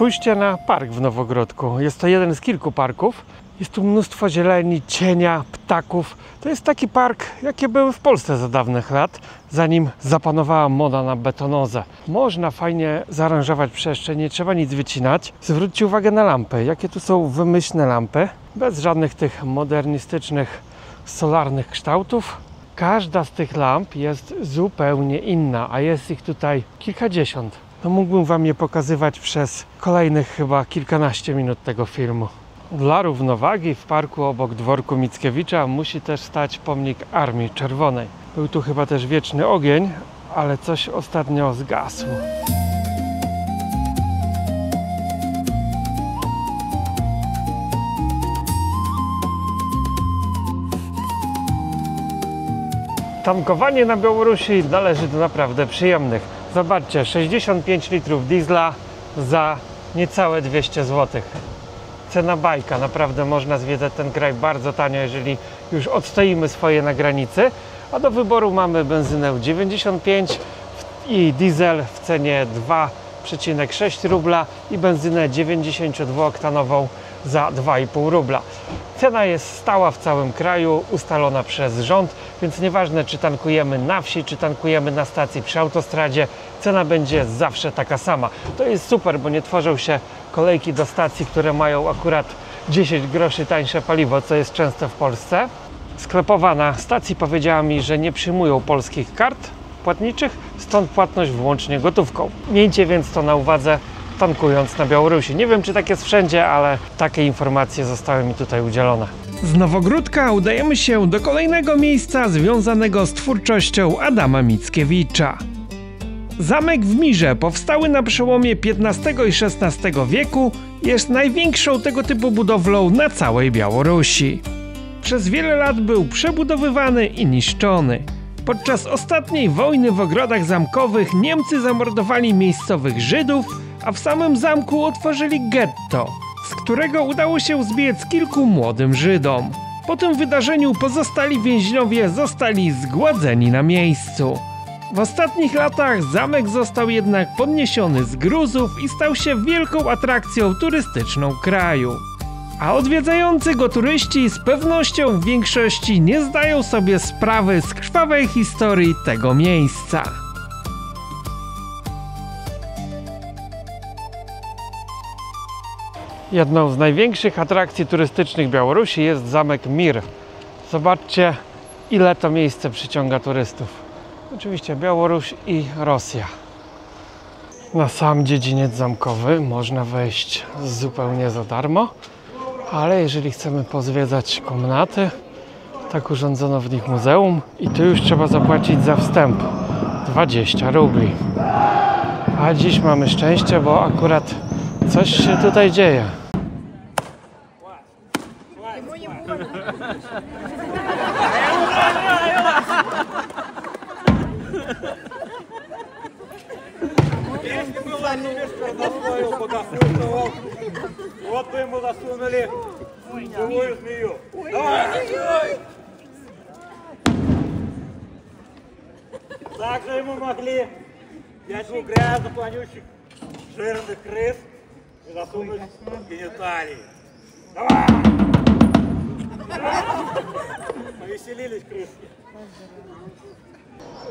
Spójrzcie na park w Nowogródku. Jest to jeden z kilku parków. Jest tu mnóstwo zieleni, cienia, ptaków. To jest taki park, jakie były w Polsce za dawnych lat, zanim zapanowała moda na betonozę. Można fajnie zaaranżować przestrzeń, nie trzeba nic wycinać. Zwróćcie uwagę na lampy. Jakie tu są wymyślne lampy, bez żadnych tych modernistycznych, solarnych kształtów. Każda z tych lamp jest zupełnie inna, a jest ich tutaj kilkadziesiąt. No mógłbym wam je pokazywać przez kolejnych chyba kilkanaście minut tego filmu. Dla równowagi w parku obok dworku Mickiewicza musi też stać pomnik Armii Czerwonej. Był tu chyba też wieczny ogień, ale coś ostatnio zgasło. Tankowanie na Białorusi należy do naprawdę przyjemnych. Zobaczcie, 65 litrów diesla za niecałe 200 zł. Cena bajka, naprawdę można zwiedzać ten kraj bardzo tanio, jeżeli już odstoimy swoje na granicy. A do wyboru mamy benzynę 95 i diesel w cenie 2,6 rubla i benzynę 92-oktanową za 2,5 rubla. Cena jest stała w całym kraju, ustalona przez rząd, więc nieważne czy tankujemy na wsi, czy tankujemy na stacji przy autostradzie, cena będzie zawsze taka sama. To jest super, bo nie tworzą się kolejki do stacji, które mają akurat 10 groszy tańsze paliwo, co jest często w Polsce. Sklepowa na stacji powiedziała mi, że nie przyjmują polskich kart płatniczych, stąd płatność wyłącznie gotówką. Miejcie więc to na uwadze, tankując na Białorusi. Nie wiem, czy tak jest wszędzie, ale takie informacje zostały mi tutaj udzielone. Z Nowogródka udajemy się do kolejnego miejsca związanego z twórczością Adama Mickiewicza. Zamek w Mirze, powstały na przełomie XV i XVI wieku, jest największą tego typu budowlą na całej Białorusi. Przez wiele lat był przebudowywany i niszczony. Podczas ostatniej wojny w ogrodach zamkowych Niemcy zamordowali miejscowych Żydów, a w samym zamku otworzyli getto, z którego udało się zbiec kilku młodym Żydom. Po tym wydarzeniu pozostali więźniowie zostali zgładzeni na miejscu. W ostatnich latach zamek został jednak podniesiony z gruzów i stał się wielką atrakcją turystyczną kraju. A odwiedzający go turyści z pewnością w większości nie zdają sobie sprawy z krwawej historii tego miejsca. Jedną z największych atrakcji turystycznych Białorusi jest zamek Mir. Zobaczcie, ile to miejsce przyciąga turystów. Oczywiście Białoruś i Rosja. Na sam dziedziniec zamkowy można wejść zupełnie za darmo, ale jeżeli chcemy pozwiedzać komnaty, tak urządzono w nich muzeum i tu już trzeba zapłacić za wstęp 20 rubli. A dziś mamy szczęście, bo akurat coś się tutaj dzieje. Вот бы ему засунули живую змею. Давай! Также ему могли взять двух грязных, вонючих, жирных крыс и засунуть в гениталии. Давай! Повеселились крыски.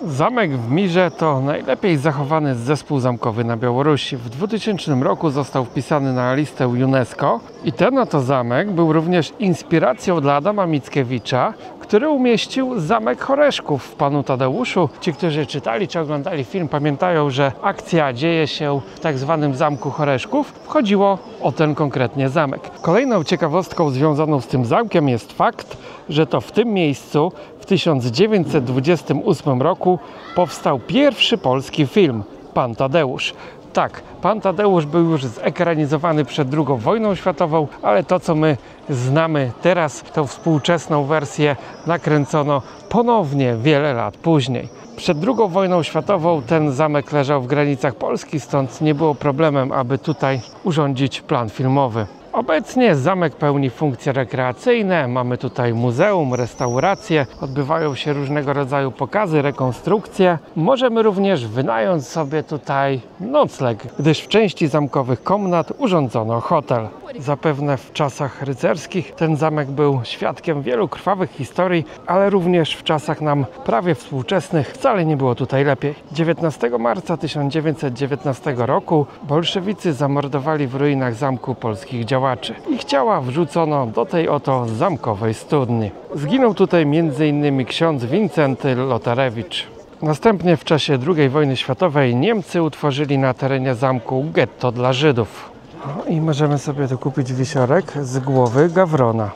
Zamek w Mirze to najlepiej zachowany zespół zamkowy na Białorusi. W 2000 roku został wpisany na listę UNESCO i ten oto zamek był również inspiracją dla Adama Mickiewicza, który umieścił zamek Horeszków w Panu Tadeuszu. Ci, którzy czytali czy oglądali film, pamiętają, że akcja dzieje się w tak zwanym Zamku Horeszków. Chodziło o ten konkretnie zamek. Kolejną ciekawostką związaną z tym zamkiem jest fakt, że to w tym miejscu w 1928 roku powstał pierwszy polski film, Pan Tadeusz. Tak, Pan Tadeusz był już zekranizowany przed II wojną światową, ale to, co my znamy teraz, tą współczesną wersję nakręcono ponownie wiele lat później. Przed II wojną światową ten zamek leżał w granicach Polski, stąd nie było problemem, aby tutaj urządzić plan filmowy. Obecnie zamek pełni funkcje rekreacyjne, mamy tutaj muzeum, restauracje, odbywają się różnego rodzaju pokazy, rekonstrukcje. Możemy również wynająć sobie tutaj nocleg, gdyż w części zamkowych komnat urządzono hotel. Zapewne w czasach rycerskich ten zamek był świadkiem wielu krwawych historii, ale również w czasach nam prawie współczesnych wcale nie było tutaj lepiej. 19 marca 1919 roku bolszewicy zamordowali w ruinach zamku polskich działaczy. Ich ciała wrzucono do tej oto zamkowej studni. Zginął tutaj m.in. ksiądz Wincenty Lotarewicz. Następnie w czasie II wojny światowej Niemcy utworzyli na terenie zamku getto dla Żydów. No i możemy sobie tu kupić wisiorek z głowy gawrona.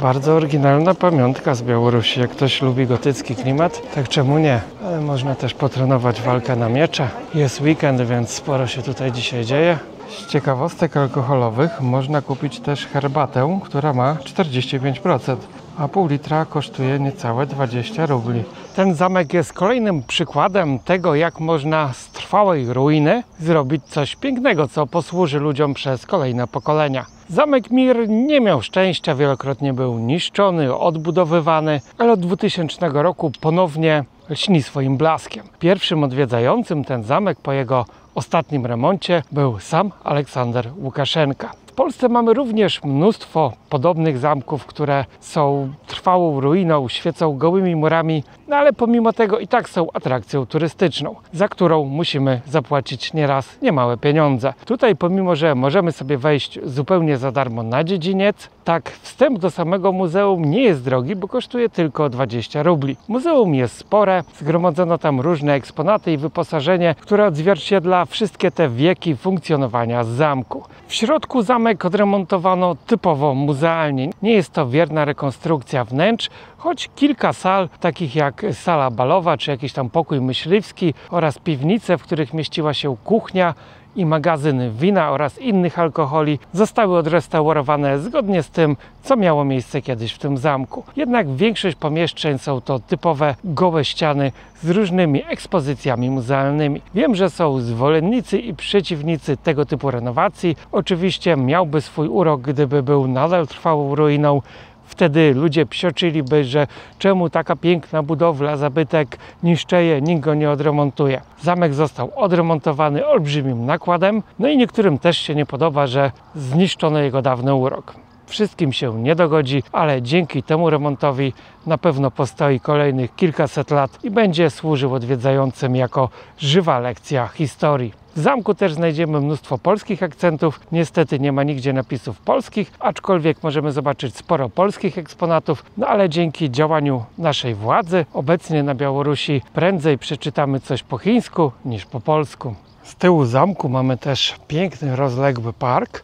Bardzo oryginalna pamiątka z Białorusi. Jak ktoś lubi gotycki klimat, tak czemu nie? Ale można też potrenować walkę na miecze. Jest weekend, więc sporo się tutaj dzisiaj dzieje. Z ciekawostek alkoholowych można kupić też herbatę, która ma 45%, a pół litra kosztuje niecałe 20 rubli. Ten zamek jest kolejnym przykładem tego, jak można z trwałej ruiny zrobić coś pięknego, co posłuży ludziom przez kolejne pokolenia. Zamek Mir nie miał szczęścia, wielokrotnie był niszczony, odbudowywany, ale od 2000 roku ponownie lśni swoim blaskiem. Pierwszym odwiedzającym ten zamek po jego ostatnim remoncie był sam Aleksander Łukaszenka. W Polsce mamy również mnóstwo podobnych zamków, które są trwałą ruiną, świecą gołymi murami, no ale pomimo tego i tak są atrakcją turystyczną, za którą musimy zapłacić nieraz niemałe pieniądze. Tutaj pomimo, że możemy sobie wejść zupełnie za darmo na dziedziniec, tak wstęp do samego muzeum nie jest drogi, bo kosztuje tylko 20 rubli. Muzeum jest spore, zgromadzono tam różne eksponaty i wyposażenie, które odzwierciedla wszystkie te wieki funkcjonowania zamku. W środku zamek odremontowano typowo muzealnie. Nie jest to wierna rekonstrukcja wnętrz, choć kilka sal, takich jak sala balowa czy jakiś tam pokój myśliwski oraz piwnice, w których mieściła się kuchnia i magazyn wina oraz innych alkoholi, zostały odrestaurowane zgodnie z tym, co miało miejsce kiedyś w tym zamku. Jednak większość pomieszczeń są to typowe gołe ściany z różnymi ekspozycjami muzealnymi. Wiem, że są zwolennicy i przeciwnicy tego typu renowacji. Oczywiście miałby swój urok, gdyby był nadal trwałą ruiną. Wtedy ludzie psioczyliby, że czemu taka piękna budowla, zabytek niszczeje, nikt go nie odremontuje. Zamek został odremontowany olbrzymim nakładem, no i niektórym też się nie podoba, że zniszczono jego dawny urok. Wszystkim się nie dogodzi, ale dzięki temu remontowi na pewno postoi kolejnych kilkaset lat i będzie służył odwiedzającym jako żywa lekcja historii. W zamku też znajdziemy mnóstwo polskich akcentów. Niestety nie ma nigdzie napisów polskich, aczkolwiek możemy zobaczyć sporo polskich eksponatów, no ale dzięki działaniu naszej władzy obecnie na Białorusi prędzej przeczytamy coś po chińsku niż po polsku. Z tyłu zamku mamy też piękny, rozległy park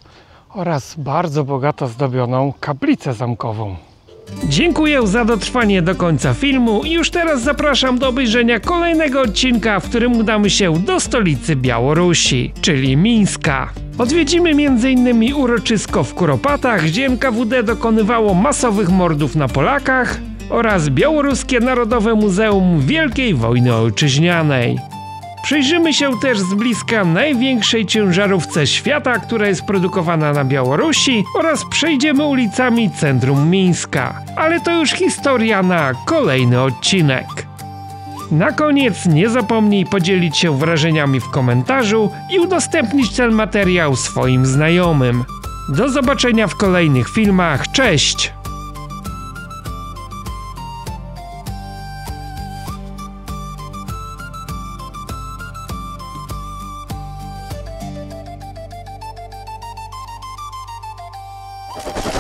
oraz bardzo bogato zdobioną kaplicę zamkową. Dziękuję za dotrwanie do końca filmu i już teraz zapraszam do obejrzenia kolejnego odcinka, w którym udamy się do stolicy Białorusi, czyli Mińska. Odwiedzimy m.in. uroczysko w Kuropatach, gdzie NKWD dokonywało masowych mordów na Polakach, oraz Białoruskie Narodowe Muzeum Wielkiej Wojny Ojczyźnianej. Przyjrzymy się też z bliska największej ciężarówce świata, która jest produkowana na Białorusi, oraz przejdziemy ulicami centrum Mińska. Ale to już historia na kolejny odcinek. Na koniec nie zapomnij podzielić się wrażeniami w komentarzu i udostępnić ten materiał swoim znajomym. Do zobaczenia w kolejnych filmach. Cześć! You